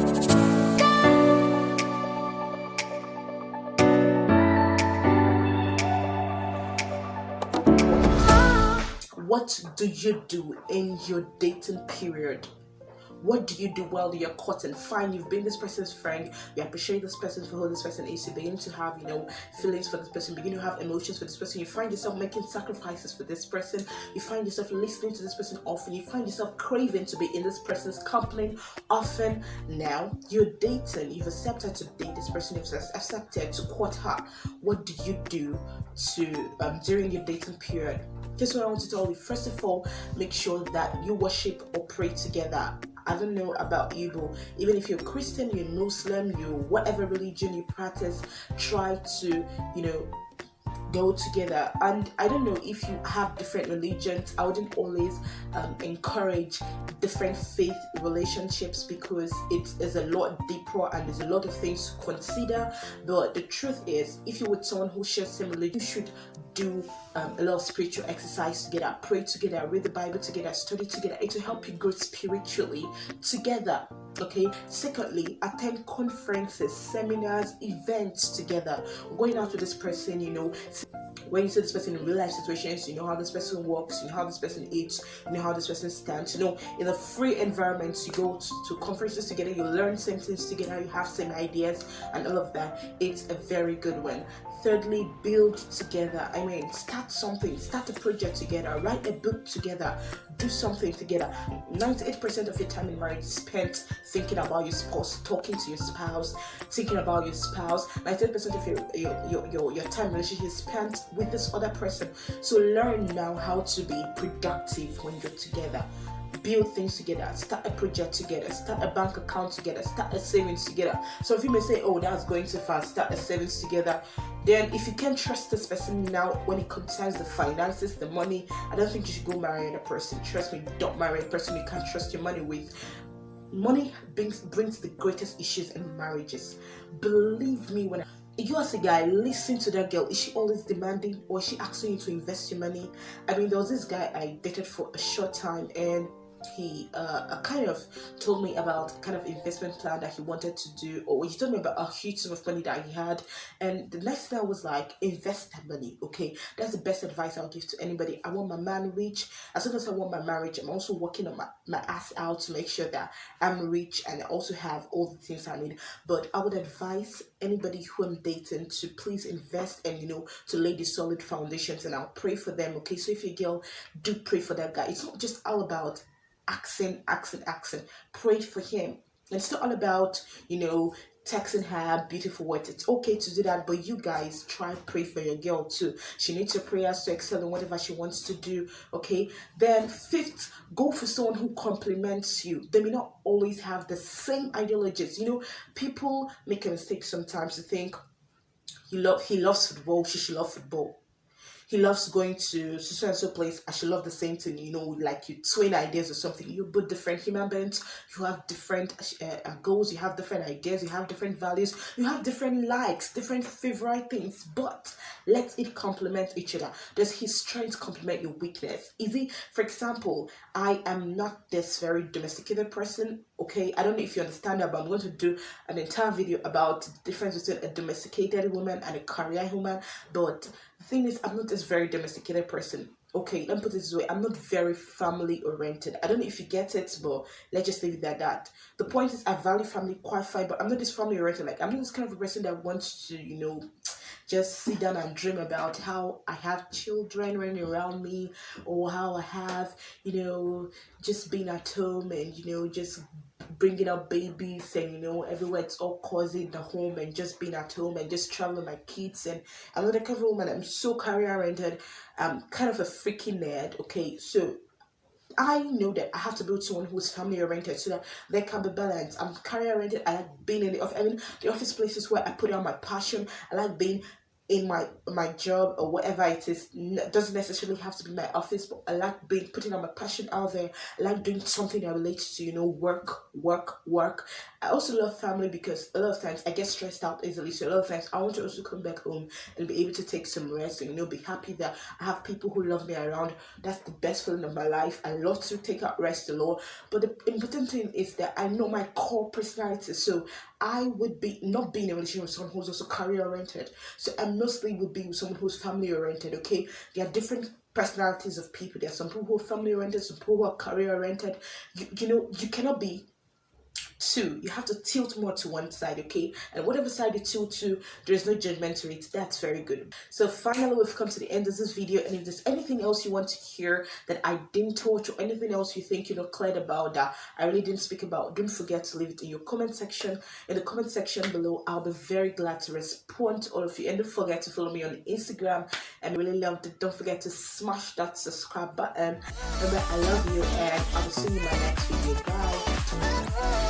What do you do in your dating period? What do you do while you're courting? Fine, you've been this person's friend, you appreciate this person for who this person is, you begin to have, feelings for this person, begin to have emotions for this person, you find yourself making sacrifices for this person, you find yourself listening to this person often, you find yourself craving to be in this person's company often. Now, you're dating, you've accepted to date this person, you've accepted to court her. What do you do during your dating period? Here's what I want to tell you. First of all, make sure that you worship or pray together. I don't know about you, but even if you're Christian, you're Muslim, you whatever religion you practice, try to, go together. And I don't know if you have different religions, I wouldn't always encourage different faith relationships because it is a lot deeper and there's a lot of things to consider. But the truth is, if you're with someone who shares similar religion, you should do a lot of spiritual exercise together, pray together, read the Bible together, study together. It will help you grow spiritually together. Okay. Secondly, attend conferences, seminars, events together. Going out with this person, when you see this person in real life situations, you know how this person walks, you know how this person eats, you know how this person stands. In a free environment, you go to conferences together, you learn same things together, you have same ideas and all of that. It's a very good one. Thirdly, build together. Start something, start a project together, write a book together, do something together. 98% of your time in marriage is spent thinking about your spouse, talking to your spouse, thinking about your spouse. 98% of your time in relationship is spent with this other person. So learn now how to be productive when you're together. Build things together, start a project together, start a bank account together, start a savings together. So if you may say, oh, that's going too fast, start a savings together. Then if you can't trust this person now when it concerns the finances, the money, I don't think you should go marry another person. Trust me, don't marry a person you can't trust your money with. Money brings the greatest issues in marriages. Believe me when you as a guy, listen to that girl. Is she always demanding or is she asking you to invest your money? There was this guy I dated for a short time, and he kind of told me about kind of investment plan that he wanted to do, or he told me about a huge sum of money that he had. And the next thing I was like, invest that money. Okay, that's the best advice I'll give to anybody. I want my man rich. As soon as I want my marriage, I'm also working on my ass out to make sure that I'm rich and I also have all the things I need. But I would advise anybody who I'm dating to please invest and to lay the solid foundations, and I'll pray for them. Okay, so if you're a girl, do pray for that guy. It's not just all about accent. Pray for him. And it's not all about, texting her beautiful words. It's okay to do that, but you guys try pray for your girl too. She needs your prayers to excel in whatever she wants to do. Okay. Then fifth, go for someone who compliments you. They may not always have the same ideologies. People make a mistake sometimes to think he loves football, she should love football. He loves going to so and so place. I should love the same thing. Like you twin ideas or something. You're both different human beings. You have different goals. You have different ideas. You have different values. You have different likes, different favorite things. But let it complement each other. Does his strength complement your weakness? Is it, for example, I am not this very domesticated person. Okay, I don't know if you understand that, but I'm going to do an entire video about the difference between a domesticated woman and a career woman. But the thing is, I'm not this very domesticated person. Okay, let me put it this way. I'm not very family oriented. I don't know if you get it, but let's just leave it at that. The point is, I value family quite fine, but I'm not this family oriented. Like, I'm not this kind of a person that wants to, just sit down and dream about how I have children running around me, or how I have, just being at home and, just bringing up babies and, everywhere it's all cozy in the home and just being at home and just traveling with my kids. And I'm not a kind of woman. I'm so career oriented. I'm kind of a freaking nerd. Okay, so I know that I have to build someone who's family oriented so that there can be balance. I'm career oriented. I like being in the office. The office places where I put out my passion. I like being in my job or whatever it is. Doesn't necessarily have to be my office, but I like putting on my passion out there. I like doing something that relates to, work. I also love family because a lot of times I get stressed out easily, so a lot of times I want to also come back home and be able to take some rest and be happy that I have people who love me around. That's the best feeling of my life. I love to take out rest a lot, but the important thing is that I know my core personality, so I would be not be in a relationship with someone who's also career oriented. So I mostly would be with someone who's family oriented. Okay, there are different personalities of people. There are some people who are family oriented, some people who are career oriented. You cannot be two. You have to tilt more to one side, okay? And whatever side you tilt to, there is no judgment to it. That's very good. So finally, we've come to the end of this video. And if there's anything else you want to hear that I didn't touch, or anything else you think cleared about that I really didn't speak about, don't forget to leave it in your comment section. In the comment section below, I'll be very glad to respond to all of you. And don't forget to follow me on Instagram. And I really loved it. Don't forget to smash that subscribe button. Remember, I love you, and I'll see you in my next video. Bye.